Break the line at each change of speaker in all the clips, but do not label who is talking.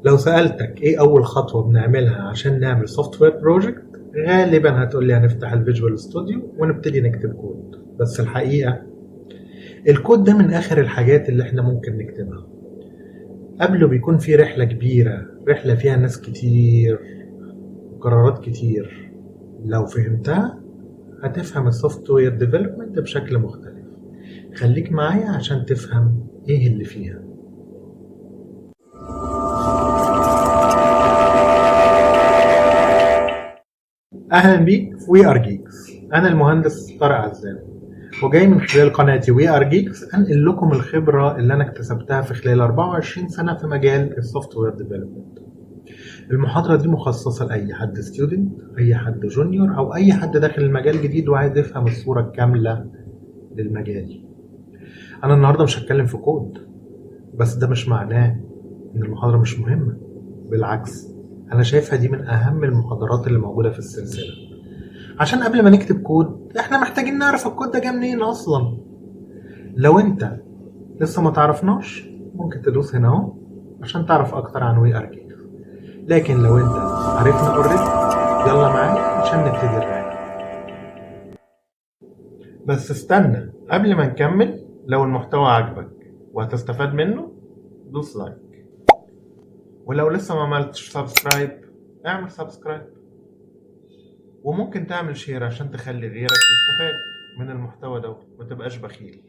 لو سألتك ايه اول خطوة بنعملها عشان نعمل سوفت وير بروجكت، غالبا هتقولي هنفتح الفيجوال ستوديو ونبتدي نكتب كود. بس الحقيقة الكود ده من اخر الحاجات اللي احنا ممكن نكتبها. قبله بيكون في رحلة كبيرة، رحلة فيها ناس كتير وقرارات كتير. لو فهمتها هتفهم السوفت وير ديفلوبمنت بشكل مختلف. خليك معايا عشان تفهم ايه اللي فيها. اهلا بيك في وي ار جيكس. انا المهندس طارق عزام، وجاي من خلال قناتي وي ار جيكس انقل لكم الخبره اللي انا اكتسبتها في خلال 24 سنه في مجال السوفت وير ديفلوبمنت. المحاضره دي مخصصه لاي حد ستودنت، اي حد جونيور، او اي حد داخل المجال جديد وعايز يفهم الصوره الكامله للمجال. انا النهارده مش هتكلم في كود، بس ده مش معناه ان المحاضره مش مهمه. بالعكس، انا شايفها دي من اهم المحاضرات اللي موجوده في السلسله. عشان قبل ما نكتب كود احنا محتاجين نعرف الكود ده جه منين اصلا. لو انت لسه ما تعرفناش ممكن تدوس هنا اهو عشان تعرف اكتر عن وي اركيف. لكن لو انت عرفنا اوريدي، يلا معايا عشان نبتدي الرحله. بس استنى قبل ما نكمل، لو المحتوى عجبك وهتستفاد منه دوس لايك، ولو لسه ما عملتش سبسكرايب اعمل سبسكرايب، وممكن تعمل شير عشان تخلي غيرك يستفاد من المحتوى ده ما تبقاش بخيل.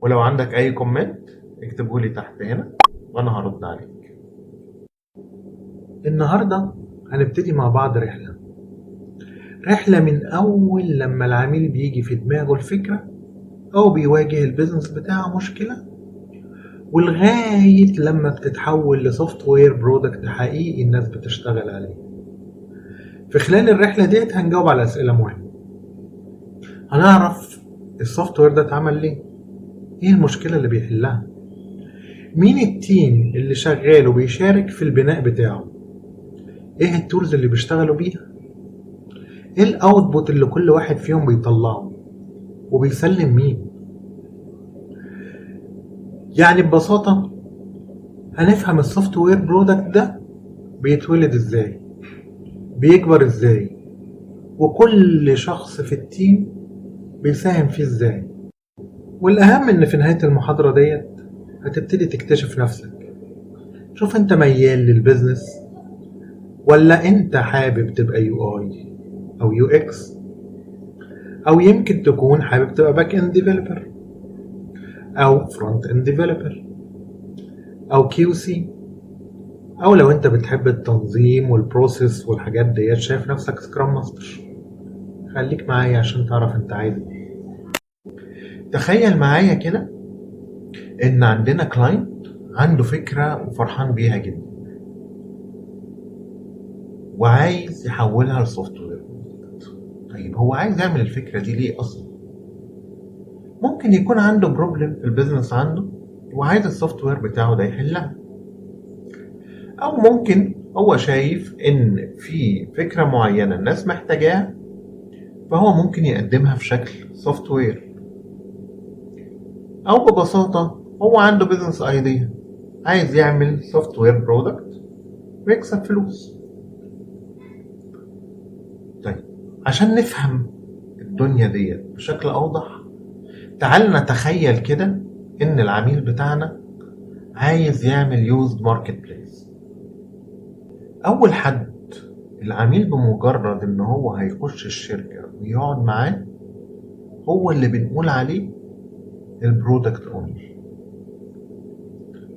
ولو عندك اي كومنت اكتبه لي تحت هنا وانا هرد عليك. النهارده هنبتدي مع بعض رحلة من أول لما العميل بيجي في دماغه الفكرة أو بيواجه البيزنس بتاعه مشكلة، ولغاية لما بتتحول لسوفت وير برودكت حقيقي الناس بتشتغل عليه. في خلال الرحلة ديت هنجاوب على أسئلة مهمة. هنعرف السوفت وير ده اتعمل ليه، ايه المشكلة اللي بيحلها، مين التيم اللي شغال وبيشارك في البناء بتاعه، ايه التولز اللي بيشتغلوا بيها، ايه الاوتبوت اللي كل واحد فيهم بيطلعه، وبيسلم مين. يعني ببساطة هنفهم السوفت وير برودكت ده بيتولد ازاي، بيكبر ازاي، وكل شخص في التيم بيساهم فيه ازاي. والاهم ان في نهاية المحاضرة ديت هتبتدي تكتشف نفسك. شوف انت ميال للبيزنس ولا انت حابب تبقى يو اي او يو اكس، او يمكن تكون حابب تبقى باك اند ديفلوبر او فرونت اند ديفلوبر او كيو سي، او لو انت بتحب التنظيم والبروسيس والحاجات ديت شايف نفسك سكرام ماستر. خليك معايا عشان تعرف انت عايز ايه. تخيل معايا كده ان عندنا كلاينت عنده فكرة وفرحان بيها جدا وعايز يحولها لسوفت وير. طيب هو عايز يعمل الفكرة دي ليه اصلا؟ ممكن يكون عنده بروبلم في البيزنس عنده وعايز السوفت وير بتاعه ده يحلها، او ممكن هو شايف ان في فكرة معينة الناس محتاجاها فهو ممكن يقدمها في شكل سوفت وير، او ببساطة هو عنده بيزنس ايديا عايز يعمل سوفت وير برودكت ويكسب فلوس. طيب عشان نفهم الدنيا ديت بشكل اوضح، تعال نتخيل كده ان العميل بتاعنا عايز يعمل يوزد ماركت بليس. اول حد العميل بمجرد ان هو هيخش الشركة ويقعد معاه هو اللي بنقول عليه البرودكت اونر،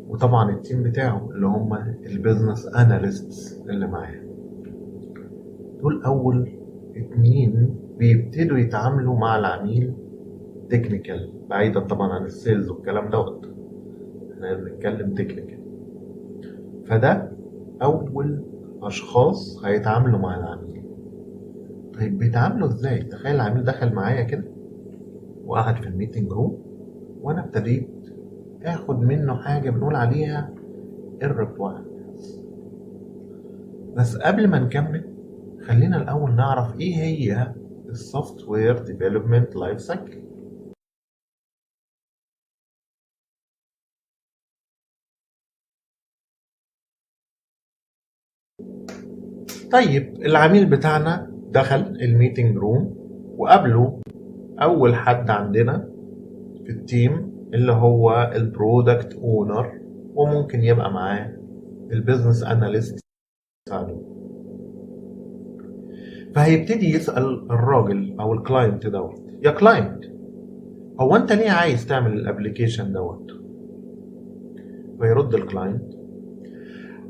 وطبعا التيم بتاعه اللي هم البيزنس اناليستس اللي معاه. دول اول اتنين بيبتدوا يتعاملوا مع العميل تكنيكال، بعيدا طبعا عن السيلز والكلام دوت، احنا بنتكلم تكنيكال. فده اول اشخاص هيتعاملوا مع العميل. طيب بيتعاملوا ازاي؟ تخيل العميل دخل معايا كده وقعد في الميتنج روم وانا ابتديت اخد منه حاجه بنقول عليها الريكوايرمنتس. بس قبل ما نكمل خلينا الاول نعرف ايه هي السوفت وير ديفلوبمنت لايف سايكل. طيب العميل بتاعنا دخل الميتنج روم وقابله اول حد عندنا في التيم اللي هو البرودكت اونر، وممكن يبقى معاه البيزنس اناليست يساعده. فهيبتدي يسأل الراجل او الكلاينت دوت: يا كلاينت، هو انت ليه عايز تعمل الابليكيشن دوت؟ فيرد الكلاينت: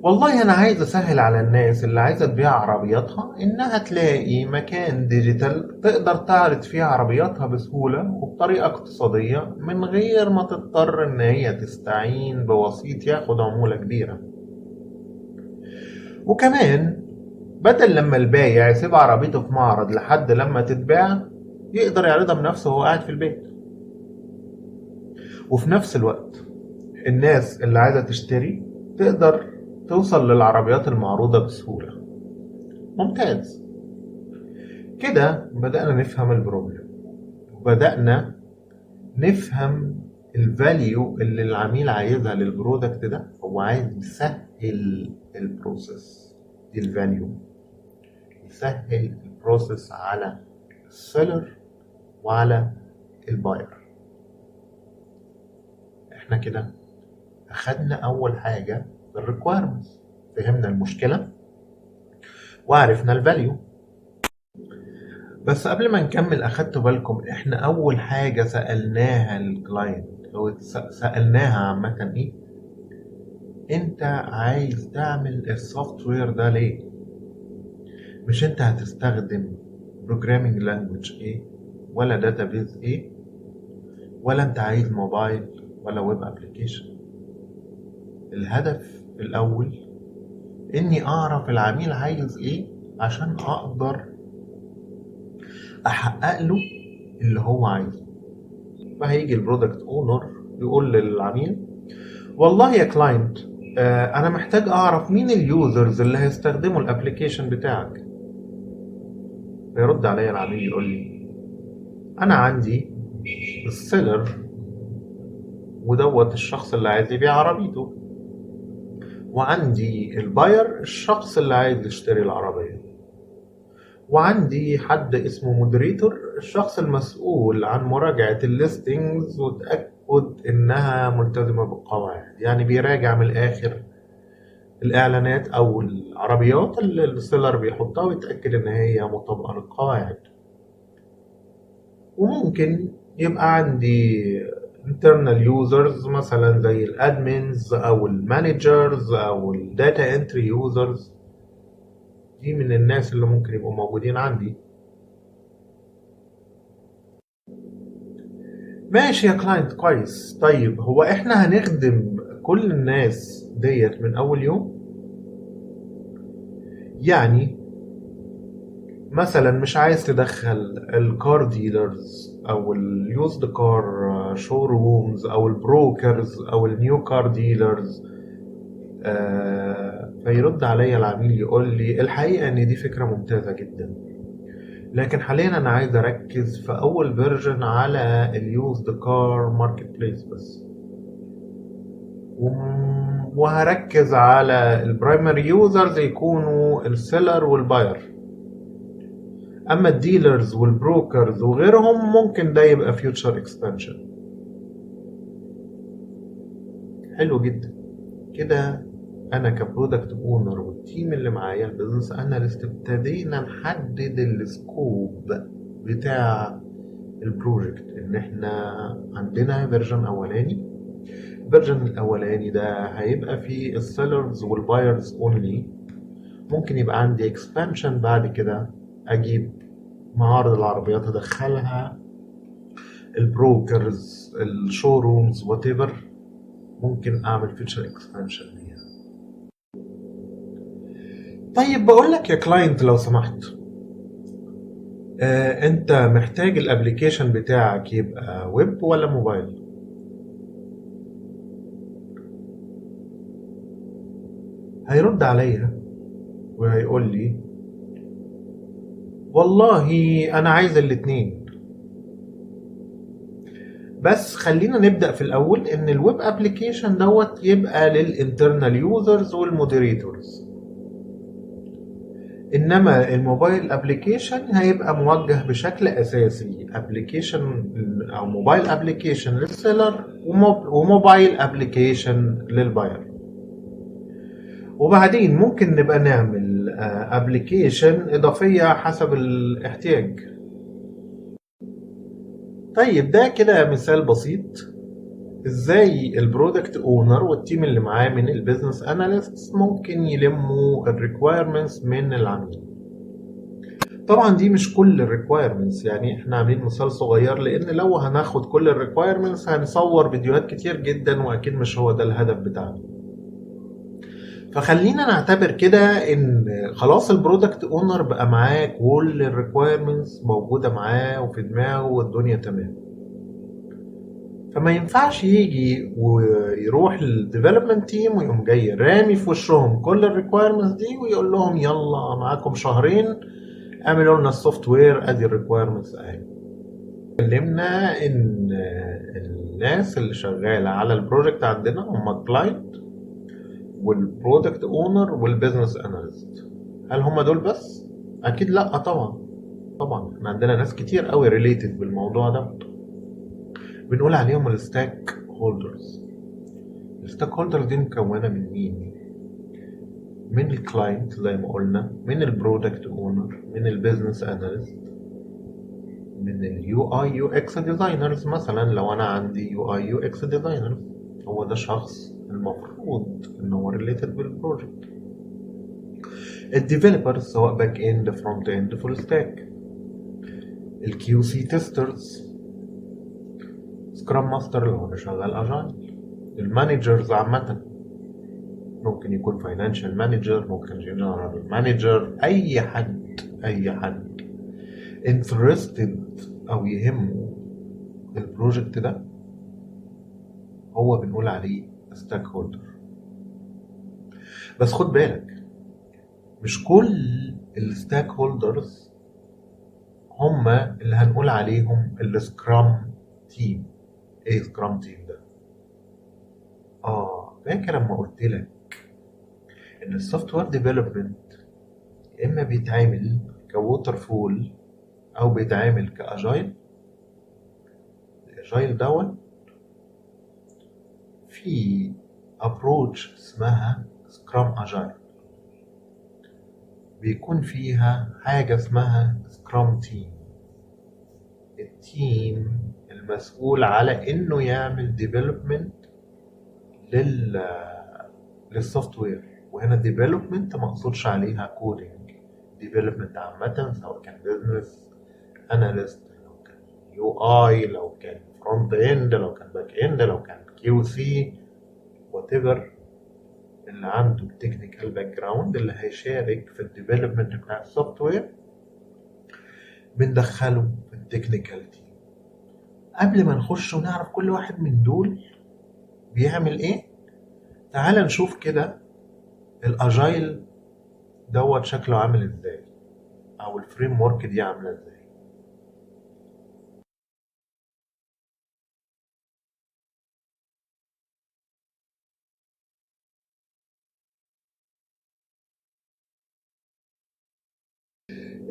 والله انا عايز اسهل على الناس اللي عايزه تبيع عربياتها انها تلاقي مكان ديجيتال تقدر تعرض فيه عربياتها بسهوله وبطريقه اقتصاديه من غير ما تضطر ان هي تستعين بوسيط ياخد عموله كبيره. وكمان بدل لما البايع يسيب عربيته في معرض لحد لما تتباع، يقدر يعرضها بنفسه وهو قاعد في البيت. وفي نفس الوقت الناس اللي عايزه تشتري تقدر توصل للعربيات المعروضة بسهولة. ممتاز. كده بدأنا نفهم البروبلم، وبدأنا نفهم الفاليو اللي العميل عايزها للبرودكت ده. هو عايز يسهل البروسيس، دي الفاليو، يسهل البروسيس على السيلر وعلى الباير. احنا كده اخدنا اول حاجة في الريكويرمنتس، فهمنا المشكلة وعرفنا الفاليو. بس قبل ما نكمل، اخدتوا بالكم احنا اول حاجة سألناها للكلاينت او سألناها عامة ايه؟ انت عايز تعمل السوفت وير ده ليه؟ مش انت هتستخدم بروجرامينج لانجويج ايه، ولا داتابيز ايه، ولا انت عايز موبايل ولا ويب ابليكيشن. الهدف الاول اني اعرف العميل عايز ايه عشان اقدر احقق له اللي هو عايزه. فهيجي البرودكت اونر يقول للعميل: والله يا كلاينت، انا محتاج اعرف مين اليوزرز اللي هيستخدموا الابليكيشن بتاعك. فيرد عليا العميل يقول لي: انا عندي السيلر ودوت الشخص اللي عايز يبيع عربيته، وعندي الباير الشخص اللي عايز يشتري العربية، وعندي حد اسمه مودريتور الشخص المسؤول عن مراجعة الليستنجز وتأكد انها ملتزمة بالقواعد، يعني بيراجع من الاخر الاعلانات او العربيات اللي السيلر بيحطها ويتأكد ان هي مطابقة للقواعد. وممكن يبقى عندي internal users مثلا زي الادمنز او المانجرز او الداتا انتري يوزرز، دي من الناس اللي ممكن يبقوا موجودين عندي. ماشي يا كلاينت، كويس. طيب هو احنا هنخدم كل الناس ديت من اول يوم؟ يعني مثلا مش عايز تدخل الكار ديلرز او اليوزد كار شو رومز او البروكرز او النيو كار ديلرز؟ فيرد عليا العميل يقول لي: الحقيقة ان دي فكرة ممتازة جدا، لكن حاليا انا عايز اركز في اول فيرجن على اليوزد كار ماركت بليس بس، وهركز على البرايمري يوزرز يكونوا السيلر والباير، اما الديلرز والبروكرز وغيرهم ممكن ده يبقى فيوتشر اكسبانشن. حلو جدا. كده انا كبرودكت اونر والتيم اللي معايا البيزنس اناليست ابتدينا نحدد السكوب بتاع البروجكت. ان احنا عندنا فيرجن اولاني، الفيرجن الاولاني ده هيبقى فيه السيلرز والبايرز اونلي. ممكن يبقى عندي اكسبانشن بعد كده، اجيب معارض العربيات ادخلها، البروكرز، الشورومز، وات ايفر، ممكن اعمل فيتشر اكسبانشن ليها. طيب بقول لك يا كلاينت لو سمحت، انت محتاج الابليكيشن بتاعك يبقى ويب ولا موبايل؟ هيرد عليا وهيقول لي: والله انا عايز الاتنين، بس خلينا نبدأ في الاول ان الويب ابليكيشن دوت يبقى للانترنال يوزرز والمودريتورز. انما الموبايل ابلكيشن هيبقى موجه بشكل اساسي ابلكيشن او موبايل ابلكيشن للسيلر وموبايل ابلكيشن للباير. وبعدين ممكن نبقى نعمل ابلكيشن اضافية حسب الاحتياج. طيب ده كده مثال بسيط ازاي البرودكت اونر والتيم اللي معاه من البيزنس اناليست ممكن يلموا الريكويرمنتس من العميل. طبعا دي مش كل الريكويرمنتس، يعني احنا عاملين مثال صغير لان لو هناخد كل الريكويرمنتس هنصور فيديوهات كتير جدا واكيد مش هو ده الهدف بتاعنا. فخلينا نعتبر كده ان خلاص البرودكت اونر بقى معاه كل الريكويرمنتس موجوده معاه وفي دماغه والدنيا تمام. فما ينفعش يجي ويروح للديفلوبمنت تيم ويقوم جاي رامي في وشهم كل الريكويرمنتس دي ويقول لهم يلا معاكم شهرين اعملوا لنا السوفت وير، ادي الريكويرمنتس اهي. اتكلمنا ان الناس اللي شغاله على البروجكت عندنا هم الكلاينت والبرودكت اونر والبيزنس اناليست. هل هم دول بس؟ اكيد لا طبعا احنا عندنا ناس كتير قوي ريليتد بالموضوع ده بنقول عليهم الستاك هولدرز. الستاك هولدرز دي مكونه من مين؟ من الكلاينت زي ما قلنا، من البرودكت اونر، من البيزنس اناليست، من اليو اي يو اكس ديزاينرز. مثلا لو انا عندي يو اي يو اكس ديزاينر هو ده شخص المفروض ان هو ريليتد بالبروجكت. الديفلوبرز سواء باك اند فرونت اند فول ستاك، الكيو سي تيسترز، سكرام ماستر لو انا شغال اجايل، المانجرز عامه ممكن يكون فاينانشال مانجر، ممكن جنرال مانجر، اي حد انترستد او يهمه البروجكت ده هو بنقول عليه ستاك هولدر. بس خد بالك مش كل الستاك هولدرز هما اللي هنقول عليهم السكرام تيم. ايه سكرام تيم ده؟ فاكر لما قلت لك ان السوفت وير ديفلوبمنت اما بيتعمل كووتر فول او بيتعمل كاجايل. الاجايل دوت في ابروتش اسمها سكرام اجايل بيكون فيها حاجة اسمها سكرام تيم، التيم المسؤول على انه يعمل ديفلوبمنت للسوفت وير. وهنا ديفلوبمنت ما اقصدش عليها كودينج، ديفلوبمنت عامة سواء كان بزنس اناليست، لو كان يو اي، لو كان فرونت اند، لو كان باك اند، لو كان كيو سي، وات ايفر اللي عنده التكنيكال باك جراوند اللي هيشارك في الديفلوبمنت بتاع السوفت وير بندخله في التكنيكال تيم. قبل ما نخش ونعرف كل واحد من دول بيعمل ايه، تعال نشوف كده الاجايل دوت شكله عامل ازاي او الفريم ورك دي عامله ازاي.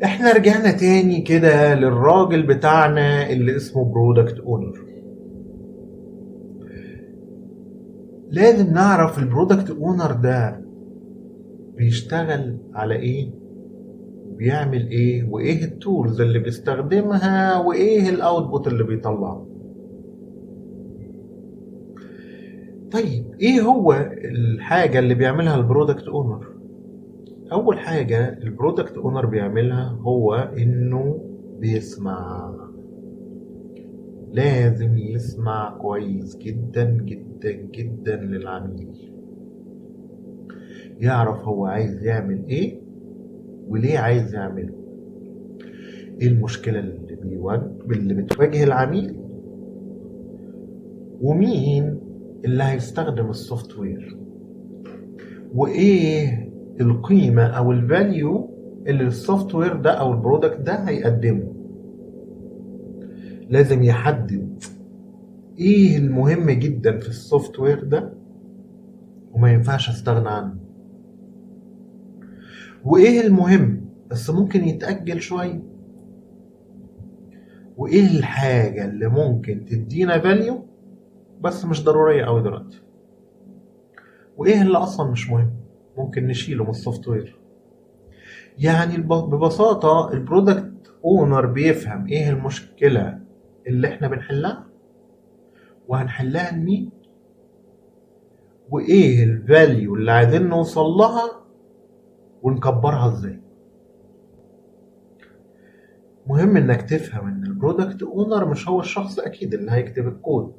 احنا رجعنا تاني كده للراجل بتاعنا اللي اسمه برودكت اونر. لازم نعرف البرودكت اونر ده بيشتغل على ايه، بيعمل ايه، وايه التولز اللي بيستخدمها، وايه الاوتبوت اللي بيطلعه. طيب ايه هو الحاجة اللي بيعملها البرودكت اونر؟ اول حاجة البرودكت اونر بيعملها هو انه بيسمع. لازم يسمع كويس جدا جدا جدا للعميل، يعرف هو عايز يعمل ايه وليه عايز يعمله، ايه المشكلة اللي بتواجه العميل، ومين اللي هيستخدم السوفت وير، وايه القيمة او الفاليو اللي السوفت وير ده او البرودكت ده هيقدمه. لازم يحدد ايه المهم جدا في السوفت وير ده وما ينفعش استغنى عنه، وايه المهم بس ممكن يتأجل شوية. وايه الحاجة اللي ممكن تدينا فاليو بس مش ضرورية قوي دلوقتي، وايه اللي اصلا مش مهم ممكن نشيله من السوفت وير. يعني ببساطة البرودكت اونر بيفهم ايه المشكلة اللي احنا بنحلها، وهنحلها لمين، وايه الفاليو اللي عايزين نوصل لها، ونكبرها ازاي. مهم انك تفهم ان البرودكت اونر مش هو الشخص اكيد اللي هيكتب الكود،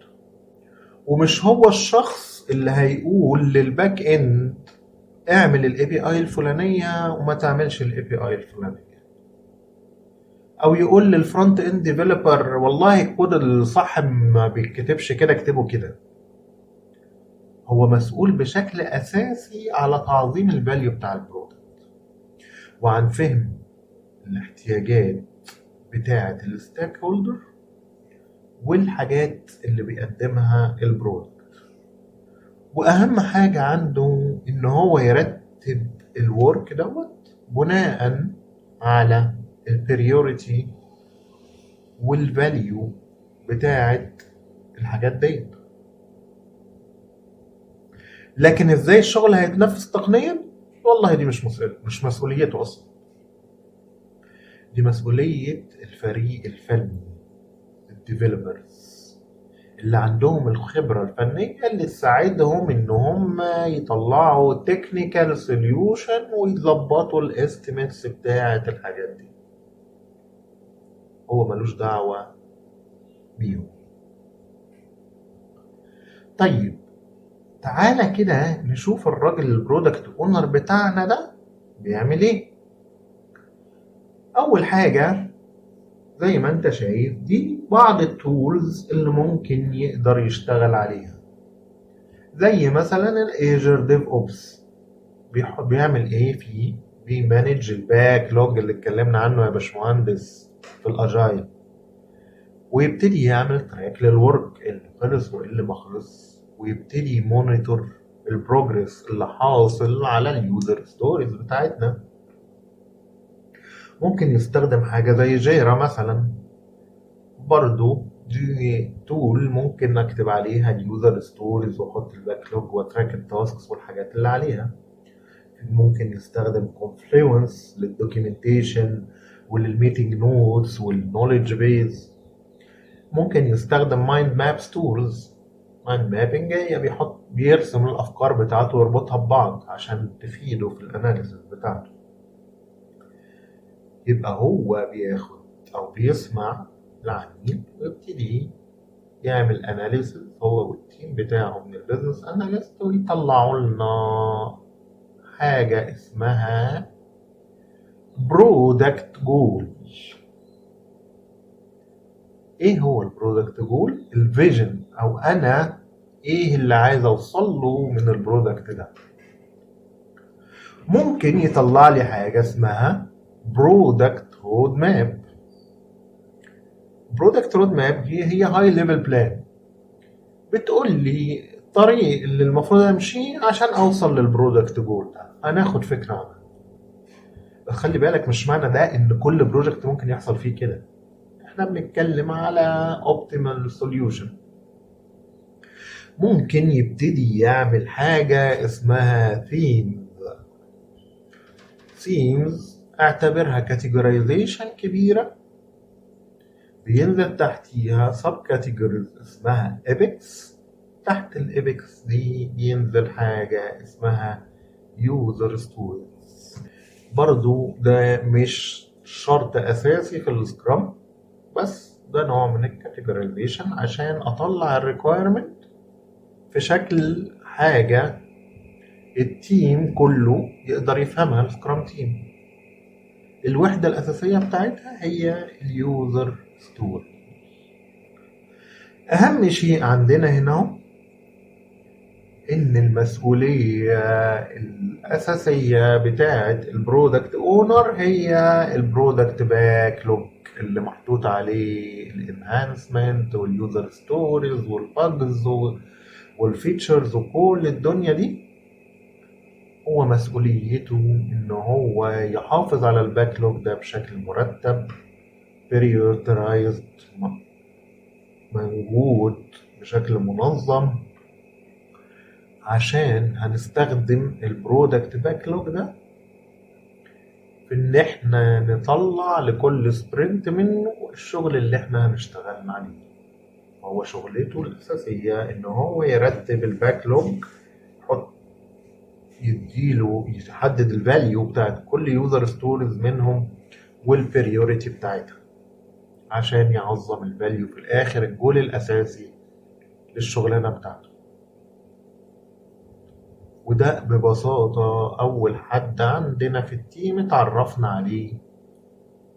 ومش هو الشخص اللي هيقول للباك اند اعمل الاي بي اي الفلانيه وما تعملش الاي بي اي الفلانيه، او يقول للفرونت اند ديفلوبر والله الكود الصح ما بيتكتبش كده اكتبه كده. هو مسؤول بشكل اساسي على تعظيم الفاليو بتاع البرودكت، وعن فهم الاحتياجات بتاعه الستيك هولدر والحاجات اللي بيقدمها البرودكت. واهم حاجة عنده ان هو يرتب الورك دوت بناء على البريوريتي والفاليو بتاعت الحاجات دي. لكن ازاي الشغل هيتنفذ تقنيا، والله دي مش مسؤوليته اصلا، دي مسؤولية الفريق الفني، الديفلوبرز اللي عندهم الخبرة الفنية اللي تساعدهم ان هم يطلعوا تكنيكال سوليوشن ويظبطوا الاستيميتس بتاعة الحاجات دي. هو ملوش دعوة بيهم. طيب تعالى كده نشوف الراجل البرودكت اونر بتاعنا ده بيعمل ايه. اول حاجة زي ما انت شايف دي بعض التولز اللي ممكن يقدر يشتغل عليها، زي مثلا الايجر ديف اوبس. بيعمل ايه فيه؟ بيمانج الباك لوج اللي اتكلمنا عنه يا باشمهندس في الاجايل، ويبتدي يعمل تراك للورك اللي خلص واللي ما خلص، ويبتدي يمونيتور البروجرس اللي حاصل على اليوزر ستوريز بتاعتنا. ممكن يستخدم حاجة زي جيرا مثلا، برضو دي تول ممكن اكتب عليها اليوزر ستوريز واحط الباك لوج وتراك التاسكس والحاجات اللي عليها. ممكن يستخدم كونفلوينس للدوكيومنتيشن وللميتنج نوتس والنولج بيز. ممكن يستخدم مايند مابس تولز. مايند مابنج هي بيرسم الافكار بتاعته ويربطها ببعض عشان تفيده في الاناليسيس بتاعته. يبقى هو بياخد او بيسمع العميل ويبتدي يعمل اناليسيس هو والتيم بتاعه من البيزنس اناليست، ويطلعوا لنا حاجة اسمها برودكت جول. ايه هو البرودكت جول؟ الفيجن، او انا ايه اللي عايز اوصل له من البرودكت ده. ممكن يطلع لي حاجة اسمها برودكت رود ماب. برودكت رود ماب دي هي هاي ليفل بلان، بتقول لي الطريق اللي المفروض امشيه عشان اوصل للبرودكت جول ده. هناخد فكرة عنها. بس خلي بالك مش معنى ده ان كل بروجكت ممكن يحصل فيه كده، احنا بنتكلم على optimal solution. ممكن يبتدي يعمل حاجة اسمها themes اعتبرها categorization كبيرة، بينزل تحتيها sub categories اسمها epics. تحت الابيكس دي ينزل حاجة اسمها user stories. برضو ده مش شرط اساسي في السكرام، بس ده نوع من الكاتيجورايزيشن عشان اطلع الريكويرمنت في شكل حاجة التيم كله يقدر يفهمها. السكرام تيم الوحدة الأساسية بتاعتها هي اليوزر ستور. أهم شيء عندنا هنا إن المسؤولية الأساسية بتاعت البرودكت أونر هي البرودكت باك لوج اللي محطوط عليه الانهانسمنت واليوزر ستوريز والباجز والفيتشرز وكل الدنيا دي. هو مسؤوليته إن هو يحافظ على الباكلوج ده بشكل مرتب prioritized، موجود بشكل منظم، عشان هنستخدم البرودكت باكلوج ده في إن إحنا نطلع لكل سبرنت منه الشغل اللي إحنا هنشتغل عليه. هو شغلته الأساسية إن هو يرتب الباكلوج، يحط يديله يحدد الفاليو بتاعت كل يوزر ستوريز منهم والبريوريتي بتاعتها، عشان يعظم الفاليو في الآخر، الجول الأساسي للشغلانة بتاعته. وده ببساطة أول حد عندنا في التيم اتعرفنا عليه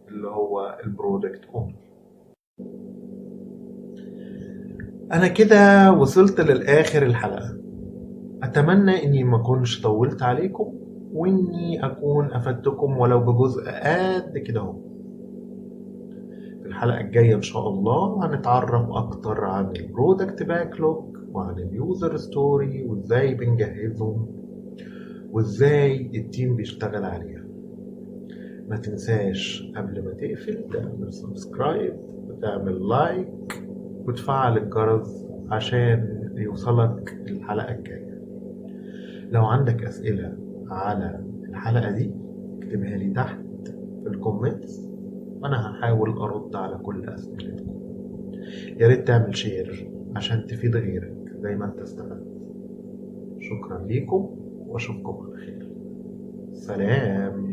اللي هو البرودكت اونر. أنا كده وصلت للآخر الحلقة. أتمنى إني ما أكونش طولت عليكم، وإني أكون أفدتكم ولو بجزء قد كده اهو. في الحلقة الجاية إن شاء الله هنتعرف أكتر عن البرودكت باكلوج وعن اليوزر ستوري وإزاي بنجهزهم وإزاي التيم بيشتغل عليها. ما تنساش قبل ما تقفل تعمل سبسكرايب وتعمل لايك وتفعل الجرس عشان يوصلك الحلقة الجاية. لو عندك أسئلة على الحلقة دي اكتبها لي تحت في الكومنتس، وأنا هحاول أرد على كل أسئلتكم. يا ريت تعمل شير عشان تفيد غيرك زي ما انت استفدت. شكرا ليكم واشوفكم على خير. سلام.